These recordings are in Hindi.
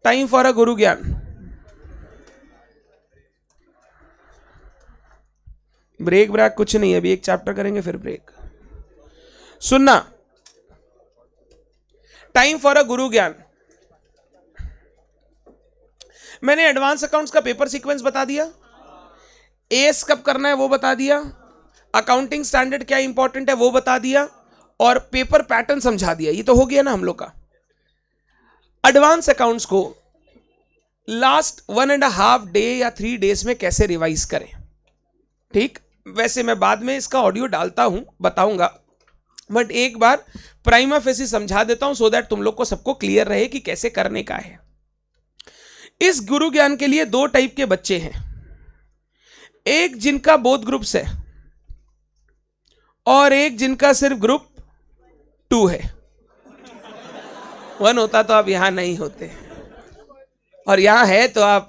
टाइम फॉर अ गुरु ज्ञान। ब्रेक ब्रेक कुछ नहीं, अभी एक चैप्टर करेंगे फिर ब्रेक। सुनना, टाइम फॉर अ गुरु ज्ञान। मैंने एडवांस अकाउंट्स का पेपर सीक्वेंस बता दिया, एएस कब करना है वो बता दिया, अकाउंटिंग स्टैंडर्ड क्या इंपॉर्टेंट है वो बता दिया, और पेपर पैटर्न समझा दिया। ये तो हो गया ना हम लोग का। एडवांस अकाउंट्स को लास्ट 1.5 डे या 3 डेज में कैसे रिवाइज करें, ठीक। वैसे मैं बाद में इसका ऑडियो डालता हूं, बताऊंगा, बट एक बार प्राइमा फेसी समझा देता हूं सो दैट तुम लोग को सबको क्लियर रहे कि कैसे करने का है। इस गुरु ज्ञान के लिए 2 टाइप के बच्चे हैं, एक जिनका बोथ ग्रुप्स है और एक जिनका सिर्फ ग्रुप 2 है। 1 होता तो आप यहां नहीं होते, और यहां है तो आप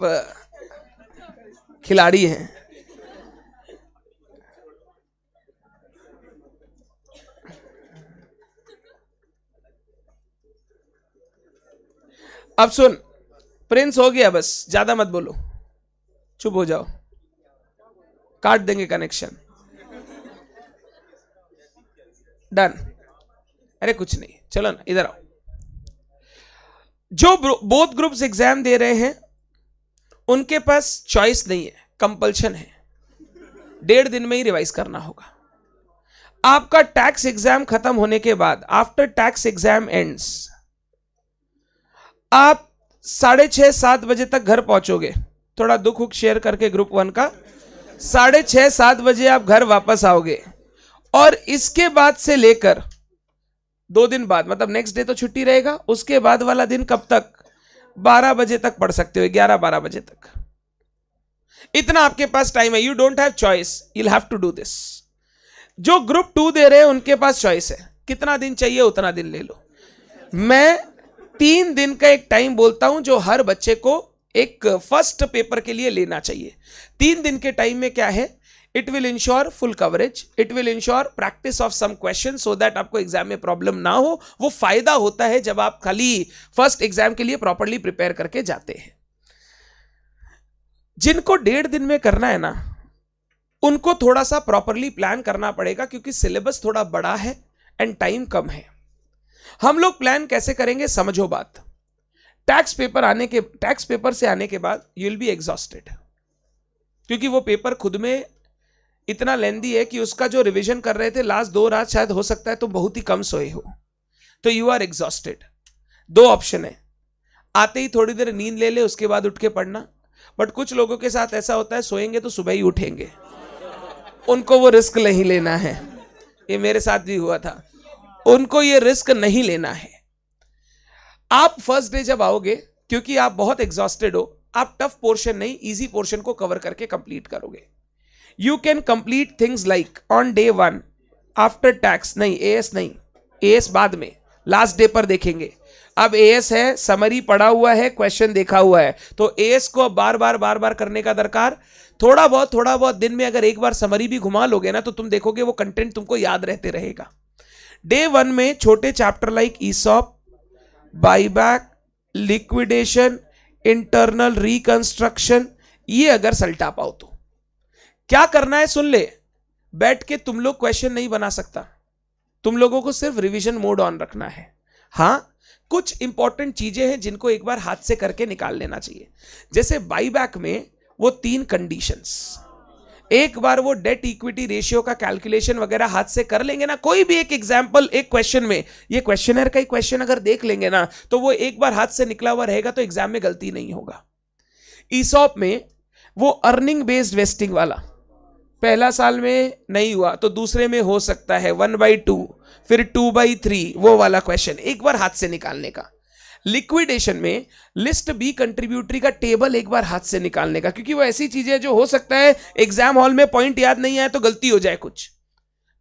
खिलाड़ी हैं। अब सुन, प्रिंस हो गया, बस ज्यादा मत बोलो, चुप हो जाओ, काट देंगे कनेक्शन। डन। अरे कुछ नहीं, चलो ना इधर आओ। जो बोथ ग्रुप्स एग्जाम दे रहे हैं उनके पास चॉइस नहीं है, कंपल्शन है, 1.5 दिन में ही रिवाइज करना होगा। आपका टैक्स एग्जाम खत्म होने के बाद, आफ्टर टैक्स एग्जाम एंड्स, आप 6:30-7 बजे तक घर पहुंचोगे। थोड़ा दुख उख शेयर करके ग्रुप 1 का, 6:30-7 बजे आप घर वापस आओगे, और इसके बाद से लेकर 2 दिन बाद, मतलब नेक्स्ट डे तो छुट्टी रहेगा, उसके बाद वाला दिन कब तक, 12 बजे तक पढ़ सकते हो, 11-12 बजे तक। इतना आपके पास टाइम है, you don't have choice, you have to do this. जो ग्रुप 2 दे रहे हैं उनके पास चॉइस है, कितना दिन चाहिए उतना दिन ले लो। मैं 3 दिन का एक टाइम बोलता हूं जो हर बच्चे को एक फर्स्ट पेपर के लिए लेना चाहिए। 3 दिन के टाइम में क्या है, it will ensure full coverage, it will ensure practice of some question so that आपको एग्जाम में प्रॉब्लम ना हो। वो फायदा होता है जब आप खाली फर्स्ट एग्जाम के लिए प्रॉपर्ली प्रिपेयर करके जाते हैं। जिनको 1.5 दिन में करना है ना, उनको थोड़ा सा प्रॉपर्ली प्लान करना पड़ेगा, क्योंकि सिलेबस थोड़ा बड़ा है एंड टाइम कम है। हम लोग प्लान कैसे करेंगे, समझो बात। टैक्स पेपर से आने के बाद यू विल बी एग्जॉस्टेड, क्योंकि वो पेपर खुद में इतना लेंदी है कि उसका जो रिवीजन कर रहे थे लास्ट 2 रात, शायद हो सकता है तो बहुत ही कम सोए हो, तो यू आर एग्जॉस्टेड। 2 ऑप्शन है, आते ही थोड़ी देर नींद ले ले, उसके बाद उठ के पढ़ना। बट कुछ लोगों के साथ ऐसा होता है, सोएंगे तो सुबह ही उठेंगे, उनको वो रिस्क नहीं लेना है। ये मेरे साथ भी हुआ था, उनको ये रिस्क नहीं लेना है। आप फर्स्ट डे जब आओगे, क्योंकि आप बहुत एग्जॉस्टेड हो, आप टफ पोर्शन नहीं, इजी पोर्शन को कवर करके कंप्लीट करोगे। You can complete things like on day 1 after tax, नहीं एएस नहीं, एएस बाद में लास्ट डे पर देखेंगे। अब एएस है, समरी पढ़ा हुआ है, क्वेश्चन देखा हुआ है, तो एएस को बार बार करने का दरकार थोड़ा बहुत दिन में अगर एक बार समरी भी घुमा लोगे ना, तो तुम देखोगे वो कंटेंट तुमको याद रहते रहेगा। डे 1 में छोटे chapter like ESOP, buyback, liquidation, internal reconstruction, ये अगर सल्टा पाओ तो क्या करना है सुन ले। बैठ के तुम लोग क्वेश्चन नहीं बना सकता, तुम लोगों को सिर्फ रिवीजन मोड ऑन रखना है। हां, कुछ इंपॉर्टेंट चीजें हैं जिनको एक बार हाथ से करके निकाल लेना चाहिए। जैसे बाईबैक में वो 3 कंडीशंस, एक बार वो डेट इक्विटी रेशियो का कैलकुलेशन वगैरह हाथ से कर लेंगे ना, कोई भी एक एग्जांपल एक क्वेश्चन में, ये क्वेश्चनर का ही क्वेश्चन अगर देख लेंगे ना, तो वो एक बार हाथ से निकला हुआ रहेगा, तो एग्जाम में गलती नहीं होगा। ईसॉप में वो अर्निंग बेस्ड वेस्टिंग वाला, पहला साल में नहीं हुआ तो दूसरे में हो सकता है 1/2, फिर 2/3, वो वाला क्वेश्चन एक बार हाथ से निकालने का। लिक्विडेशन में लिस्ट बी कंट्रीब्यूटरी का टेबल एक बार हाथ से निकालने का, क्योंकि वो ऐसी चीजें जो हो सकता है एग्जाम हॉल में पॉइंट याद नहीं आए तो गलती हो जाए।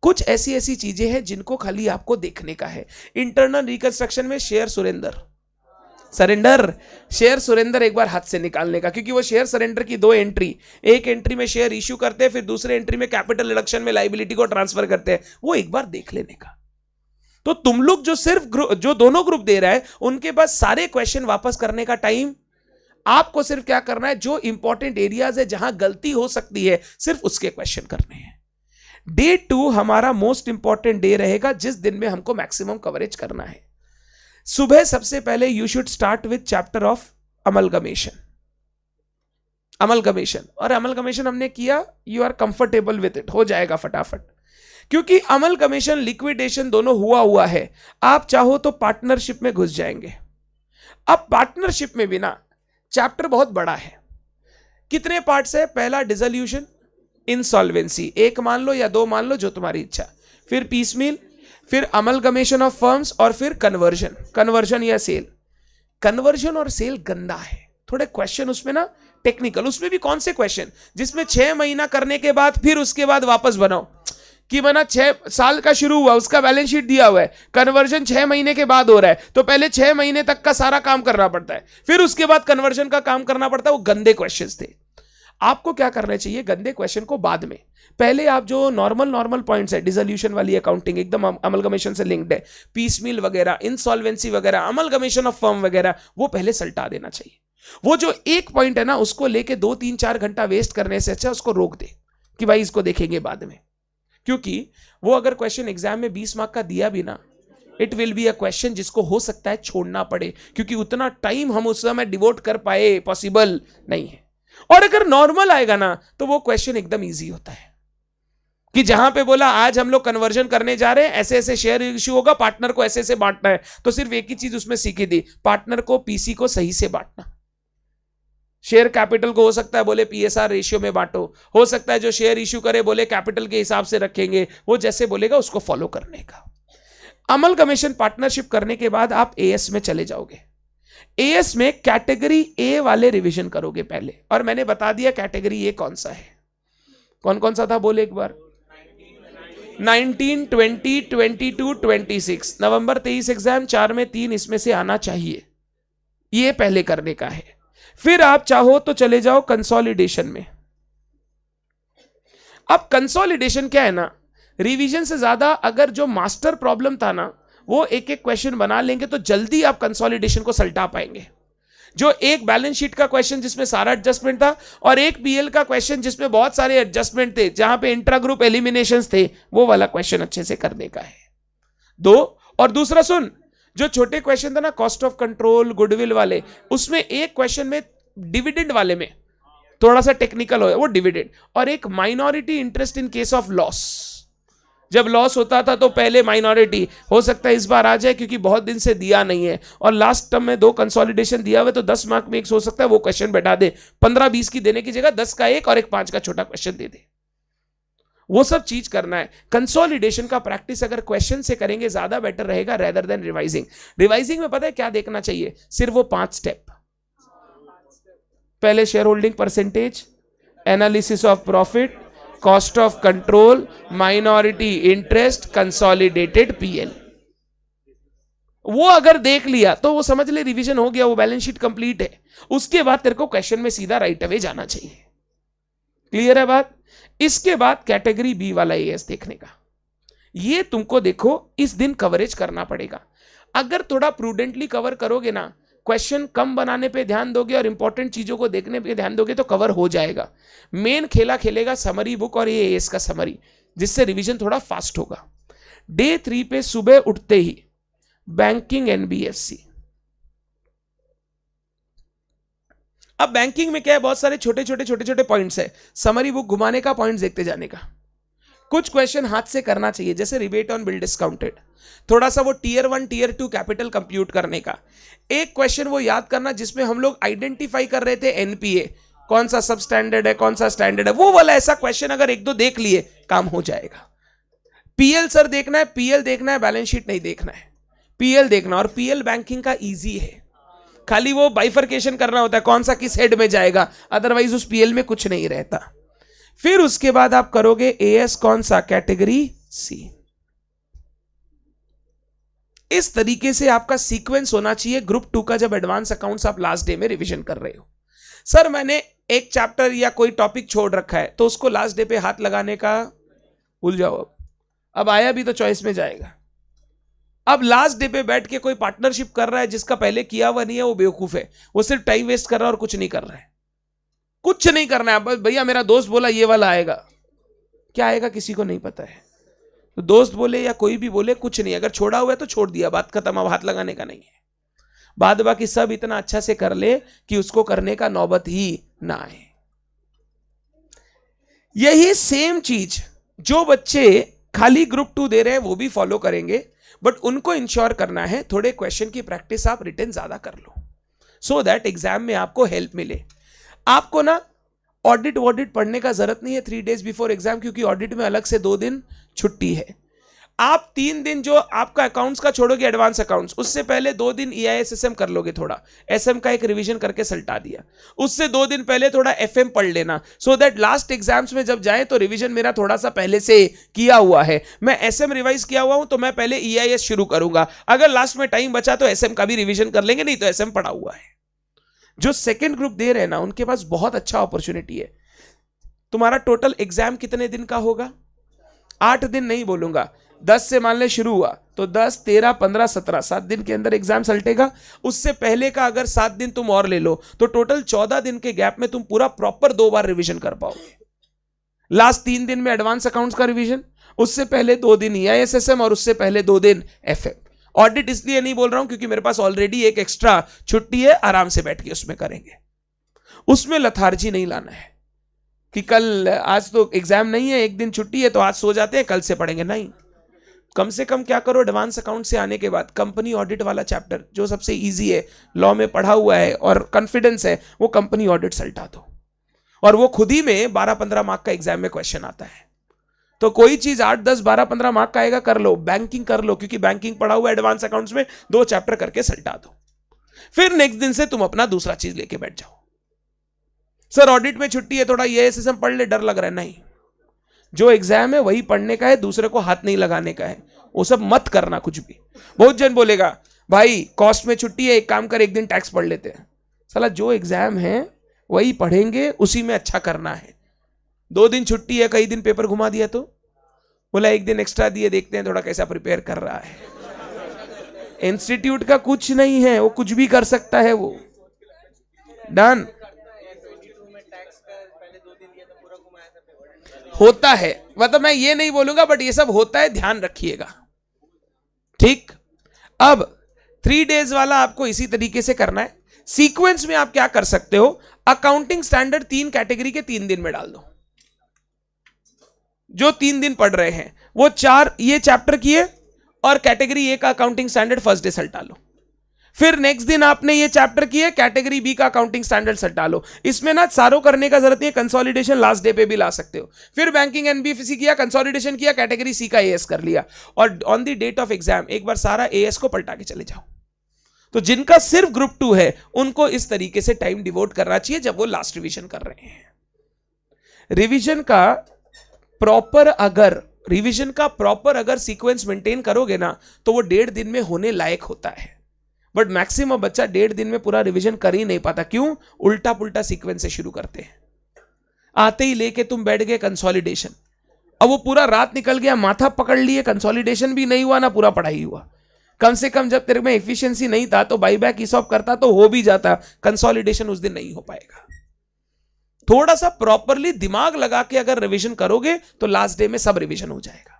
कुछ ऐसी चीजें हैं जिनको खाली आपको देखने का है। इंटरनल रिकंस्ट्रक्शन में शेयर सरेंडर एक बार हाथ से निकालने का, क्योंकि वो शेयर सरेंडर की 2 एंट्री, एक एंट्री में शेयर इश्यू करते हैं, फिर दूसरे एंट्री में कैपिटल रिडक्शन में लायबिलिटी को ट्रांसफर करते हैं, वो एक बार देख लेने का। तो तुम लोग जो सिर्फ जो दोनों ग्रुप दे रहा है उनके पास सारे क्वेश्चन वापस करने का टाइम, आपको सिर्फ क्या करना है, जो इंपॉर्टेंट एरियाज है जहां गलती हो सकती है सिर्फ उसके क्वेश्चन करने हैं। डे 2 हमारा मोस्ट इंपॉर्टेंट डे रहेगा, जिस दिन में हमको मैक्सिमम कवरेज करना है। सुबह सबसे पहले you should start with chapter of amalgamation. Amalgamation और अमलगमेशन हमने किया, you are comfortable with it, हो जाएगा फटाफट, क्योंकि अमलगमेशन लिक्विडेशन दोनों हुआ है। आप चाहो तो पार्टनरशिप में घुस जाएंगे। अब पार्टनरशिप में भी ना चैप्टर बहुत बड़ा है। कितने पार्ट्स है? पहला डिसोल्यूशन, इंसॉल्वेंसी, एक मान लो या दो मान लो जो तुम्हारी इच्छा, फिर पीसमील, फिर अमलगमेशन ऑफ फर्म्स और फिर कन्वर्जन, कन्वर्जन या सेल। कन्वर्जन और सेल गंदा है, थोड़े क्वेश्चन उसमें ना टेक्निकल। उसमें भी कौन से क्वेश्चन जिसमें 6 महीना करने के बाद फिर उसके बाद वापस बनाओ, कि बना 6 साल का शुरू हुआ, उसका बैलेंस शीट दिया हुआ है, कन्वर्जन 6 महीने के बाद हो रहा है, तो पहले 6 महीने तक का सारा काम करना पड़ता है, फिर उसके बाद कन्वर्जन का काम करना पड़ता है। वो गंदे क्वेश्चंस थे। आपको क्या करना चाहिए, गंदे क्वेश्चन को बाद में, पहले आप जो नॉर्मल पॉइंट्स है, डिसोल्यूशन वाली अकाउंटिंग एकदम अमलगमेशन से लिंक्ड है, पीसमील वगैरह, इंसॉल्वेंसी वगैरह, अमलगमेशन ऑफ फर्म वगैरह, वो पहले सल्टा देना चाहिए। वो जो एक पॉइंट है ना, उसको लेके 2-3-4 घंटा वेस्ट करने से अच्छा उसको रोक दे कि भाई इसको देखेंगे बाद में, क्योंकि वो अगर क्वेश्चन एग्जाम में 20 मार्क का दिया भी ना, it will be a question जिसको हो सकता है छोड़ना पड़े, क्योंकि उतना टाइम हम उस समय डिवोट कर पाए पॉसिबल नहीं है। और अगर नॉर्मल आएगा ना तो वो क्वेश्चन एकदम इजी होता है, कि जहां पे बोला आज हम लोग कन्वर्जन करने जा रहे हैं, ऐसे ऐसे शेयर इश्यू होगा, पार्टनर को ऐसे ऐसे बांटना है, तो सिर्फ एक ही चीज उसमें सीखी थी, पार्टनर को पीसी को सही से बांटना। शेयर कैपिटल को हो सकता है बोले पीएसआर रेशियो में बांटो, हो सकता है जो शेयर इश्यू करे बोले कैपिटल के हिसाब से रखेंगे, वो जैसे बोलेगा उसको फॉलो करने का। अमलगमेशन पार्टनरशिप करने के बाद आप एएस में चले जाओगे। एएस में कैटेगरी ए वाले रिवीजन करोगे पहले, और मैंने बता दिया कैटेगरी ए कौन सा है, कौन कौन सा था बोले एक बार, 19, 20, 22, 26, नवंबर 23 एग्जाम, 4 में 3 इसमें से आना चाहिए, ये पहले करने का है। फिर आप चाहो तो चले जाओ कंसोलिडेशन में। अब कंसोलिडेशन क्या है ना, रिवीजन से ज्यादा अगर जो मास्टर प्रॉब्लम था ना वो एक एक क्वेश्चन बना लेंगे तो जल्दी आप कंसोलिडेशन को सल्टा पाएंगे। जो एक बैलेंस शीट का क्वेश्चन जिसमें सारा एडजस्टमेंट था, और एक पीएल का क्वेश्चन जिसमें बहुत सारे एडजस्टमेंट थे, जहां पे इंट्रा ग्रुप एलिमिनेशंस थे, वो वाला क्वेश्चन अच्छे से करने का है। दो, और दूसरा सुन, जो छोटे क्वेश्चन था ना कॉस्ट ऑफ कंट्रोल, गुडविल वाले, उसमें एक क्वेश्चन में डिविडेंड वाले में थोड़ा सा टेक्निकल हो, वो डिविडेंड, और एक minority interest in case of loss. जब लॉस होता था तो पहले माइनॉरिटी, हो सकता है इस बार आ जाए क्योंकि बहुत दिन से दिया नहीं है, और लास्ट टर्म में 2 कंसोलिडेशन दिया हुआ, तो 10 मार्क में एक हो सकता है वो क्वेश्चन बैठा दे, 15-20 की देने की जगह 10 का एक और एक 5 का छोटा क्वेश्चन दे दे। वो सब चीज करना है। कंसोलिडेशन का प्रैक्टिस अगर क्वेश्चन से करेंगे ज्यादा बेटर रहेगा रेदर देन रिवाइजिंग। रिवाइजिंग में पता है क्या देखना चाहिए, सिर्फ वो 5 स्टेप, पहले share holding percentage, analysis of profit, cost of control, minority interest, consolidated PL. वो अगर देख लिया तो वो समझ ले रिवीजन हो गया, वो बैलेंस शीट कंप्लीट है। उसके बाद तेरे को क्वेश्चन में सीधा राइट अवे जाना चाहिए। क्लियर है बात? इसके बाद कैटेगरी बी वाला एएस देखने का, ये तुमको देखो इस दिन कवरेज करना पड़ेगा। अगर थोड़ा प्रूडेंटली कवर करोगे ना, क्वेश्चन कम बनाने पे ध्यान दोगे और इंपॉर्टेंट चीजों को देखने पे ध्यान दोगे तो कवर हो जाएगा। मेन खेला खेलेगा समरी बुक और ये एएस का समरी, जिससे रिवीजन थोड़ा फास्ट होगा। डे 3 पे सुबह उठते ही बैंकिंग एनबीएफसी। अब बैंकिंग में क्या है, बहुत सारे छोटे छोटे पॉइंट्स है, समरी बुक घुमाने का, पॉइंट्स देखते जाने का। कुछ क्वेश्चन हाथ से करना चाहिए, जैसे रिबेट ऑन बिल डिस्काउंटेड, थोड़ा सा वो टीयर 1 टीयर 2 कैपिटल कंप्यूट करने का। एक क्वेश्चन वो याद करना जिसमें हम लोग आइडेंटिफाई कर रहे थे एनपीए, कौन सा सब स्टैंडर्ड है, कौन सा स्टैंडर्ड है, वो वाला ऐसा क्वेश्चन अगर 1-2 देख लिए काम हो जाएगा। पीएल सर देखना है, पीएल देखना है, बैलेंस शीट नहीं देखना है, पीएल देखना। और पीएल बैंकिंग का इजी है, खाली वो बाइफर्केशन करना होता है कौन सा किस हेड में जाएगा, अदरवाइज उस पीएल में कुछ नहीं रहता। फिर उसके बाद आप करोगे एएस कौन सा, कैटेगरी सी। इस तरीके से आपका सीक्वेंस होना चाहिए ग्रुप 2 का, जब एडवांस अकाउंट्स आप लास्ट डे में रिवीजन कर रहे हो। सर मैंने एक चैप्टर या कोई टॉपिक छोड़ रखा है तो उसको लास्ट डे पे हाथ लगाने का भूल जाओ। अब आया भी तो चॉइस में जाएगा। अब लास्ट डे पे बैठ के कोई पार्टनरशिप कर रहा है जिसका पहले किया हुआ नहीं है, वो बेवकूफ है, वो सिर्फ टाइम वेस्ट कर रहा है और कुछ नहीं कर रहा है। कुछ नहीं करना है, भैया मेरा दोस्त बोला ये वाला आएगा, क्या आएगा किसी को नहीं पता है। तो दोस्त बोले या कोई भी बोले कुछ नहीं, अगर छोड़ा हुआ है तो छोड़ दिया, बात खत्म, अब हाथ लगाने का नहीं है। बाद बाकी सब इतना अच्छा से कर ले कि उसको करने का नौबत ही ना आए। यही सेम चीज जो बच्चे खाली ग्रुप 2 दे रहे हैं वो भी फॉलो करेंगे, बट उनको इंश्योर करना है थोड़े क्वेश्चन की प्रैक्टिस आप रिटन ज्यादा कर लो, सो दैट एग्जाम में आपको हेल्प मिले। आपको ना ऑडिट पढ़ने का जरूरत नहीं है 3 days बिफोर एग्जाम, क्योंकि ऑडिट में अलग से 2 दिन छुट्टी है। आप 3 दिन जो आपका अकाउंट्स का छोड़ोगे एडवांस अकाउंट्स, उससे पहले 2 दिन EIS-SM कर लोगे, थोड़ा SM का एक रिवीजन करके सल्टा दिया, उससे 2 दिन पहले थोड़ा FM पढ़ लेना, सो दैट लास्ट एग्जाम्स में जब जाए तो रिवीजन मेरा थोड़ा सा पहले से किया हुआ है। मैं SM रिवाइज किया हुआ हूं तो मैं पहले EIS शुरू करूंगा, अगर लास्ट में टाइम बचा तो SM का भी रिवीजन कर लेंगे, नहीं तो SM पढ़ा हुआ है। जो सेकेंड ग्रुप दे रहे हैं ना, उनके पास बहुत अच्छा अपॉर्चुनिटी है। तुम्हारा टोटल एग्जाम कितने दिन का होगा? 8 दिन नहीं बोलूंगा, 10 से मान ले शुरू हुआ तो 10, 13, 15, 17, 7 दिन के अंदर एग्जाम सल्टेगा। उससे पहले का अगर 7 दिन तुम और ले लो तो टोटल 14 दिन के गैप में तुम पूरा प्रॉपर 2 बार रिवीजन कर पाओगे। लास्ट 3 दिन में एडवांस अकाउंट्स का रिवीजन, उससे पहले 2 दिन EIS-SM और उससे पहले 2 दिन FM। ऑडिट इसलिए नहीं बोल रहा हूं क्योंकि मेरे पास ऑलरेडी एक एक्स्ट्रा छुट्टी है, आराम से बैठ के उसमें करेंगे। उसमें लथार्जी नहीं लाना है कि कल आज तो एग्जाम नहीं है, एक दिन छुट्टी है तो आज सो जाते हैं कल से पढ़ेंगे, नहीं। कम से कम क्या करो, एडवांस अकाउंट से आने के बाद कंपनी ऑडिट वाला चैप्टर जो सबसे इजी है, लॉ में पढ़ा हुआ है और कॉन्फिडेंस है, वो कंपनी ऑडिट सल्टा दो। और वो खुद ही में 12-15 मार्क का एग्जाम में क्वेश्चन आता है। तो कोई चीज 8, 10, 12, 15 मार्क का आएगा, कर लो। बैंकिंग कर लो, क्योंकि बैंकिंग पढ़ा हुआ एडवांस अकाउंट्स में, 2 चैप्टर करके सल्टा दो। फिर नेक्स्ट दिन से तुम अपना दूसरा चीज लेके बैठ जाओ। सर ऑडिट में छुट्टी है, थोड़ा EIS-SM पढ़ ले, डर लग रहा है, नहीं। जो एग्जाम है वही पढ़ने का है, दूसरे को हाथ नहीं लगाने का है, वो सब मत करना कुछ भी। बहुत जन बोलेगा भाई कॉस्ट में छुट्टी है, एक काम कर एक दिन टैक्स पढ़ लेते हैं। साला जो एग्जाम है वही पढ़ेंगे, उसी में अच्छा करना है। 2 दिन छुट्टी है, कई दिन पेपर घुमा दिया तो बोला 1 दिन एक्स्ट्रा दिए, देखते हैं थोड़ा कैसा प्रिपेयर कर रहा है। इंस्टीट्यूट का कुछ नहीं है, वो कुछ भी कर सकता है, वो डन होता है। मतलब मैं ये नहीं बोलूंगा, बट ये सब होता है, ध्यान रखिएगा, ठीक। अब 3 days वाला आपको इसी तरीके से करना है। सीक्वेंस में आप क्या कर सकते हो, अकाउंटिंग स्टैंडर्ड 3 कैटेगरी के 3 दिन में डाल दो। जो 3 दिन पढ़ रहे हैं वो 4 ये चैप्टर किए और कैटेगरी ए का अकाउंटिंग स्टैंडर्ड फर्स्ट डे सल्टा लो। फिर नेक्स्ट दिन आपने ये चैप्टर किए, कैटेगरी बी का अकाउंटिंग स्टैंडर्ड सल्टा लो। इसमें ना सारों करने का जरूरत नहीं है, कंसोलिडेशन लास्ट डे पे भी ला सकते हो। फिर बैंकिंग NBFC किया, कंसोलिडेशन किया, कैटेगरी सी का AS कर लिया, और on the date of exam एक बार सारा AS को पलटा के चले जाओ। तो जिनका सिर्फ ग्रुप 2 है उनको इस तरीके से टाइम डिवोट करना चाहिए जब वो लास्ट रिवीजन कर रहे हैं। रिवीजन का प्रॉपर अगर सीक्वेंस मेंटेन करोगे ना तो वो 1.5 दिन में होने लायक होता है। बट मैक्सिमम बच्चा 1.5 दिन में पूरा रिवीजन कर ही नहीं पाता। क्यों? उल्टा पुल्टा सीक्वेंस से शुरू करते हैं। आते ही लेके तुम बैठ गए कंसोलिडेशन, अब वो पूरा रात निकल गया, माथा पकड़ लिए, कंसोलिडेशन भी नहीं हुआ ना पूरा पढ़ाई हुआ। कम से कम जब तेरे में एफिशिएंसी नहीं था तो बाईबैक ईसॉप करता तो हो भी जाता, कंसोलिडेशन उस दिन नहीं हो पाएगा। थोड़ा सा प्रॉपरली दिमाग लगा के अगर रिवीजन करोगे तो लास्ट डे में सब रिवीजन हो जाएगा।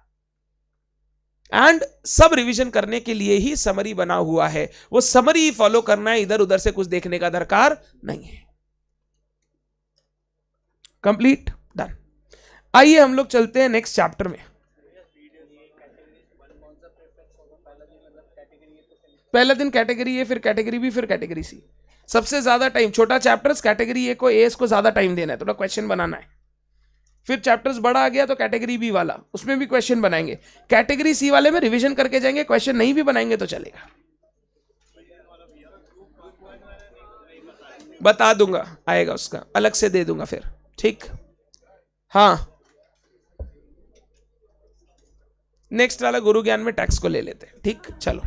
एंड सब रिवीजन करने के लिए ही समरी बना हुआ है, वो समरी फॉलो करना है, इधर उधर से कुछ देखने का दरकार नहीं है। Complete, done. आइए हम लोग चलते हैं नेक्स्ट चैप्टर में। पहला दिन कैटेगरी ए, फिर कैटेगरी बी, फिर कैटेगरी सी। सबसे ज्यादा टाइम छोटा चैप्टर्स कैटेगरी ए को, एएस को ज्यादा टाइम देना है, थोड़ा क्वेश्चन बनाना है। फिर चैप्टर्स बड़ा आ गया तो कैटेगरी बी वाला, उसमें भी क्वेश्चन बनाएंगे। कैटेगरी सी वाले में रिवीजन करके जाएंगे, क्वेश्चन नहीं भी बनाएंगे तो चलेगा। बता दूंगा, आएगा उसका अलग से दे दूंगा फिर, ठीक। हाँ, नेक्स्ट वाला गुरु ज्ञान में टैक्स को ले लेते हैं, ठीक। चलो।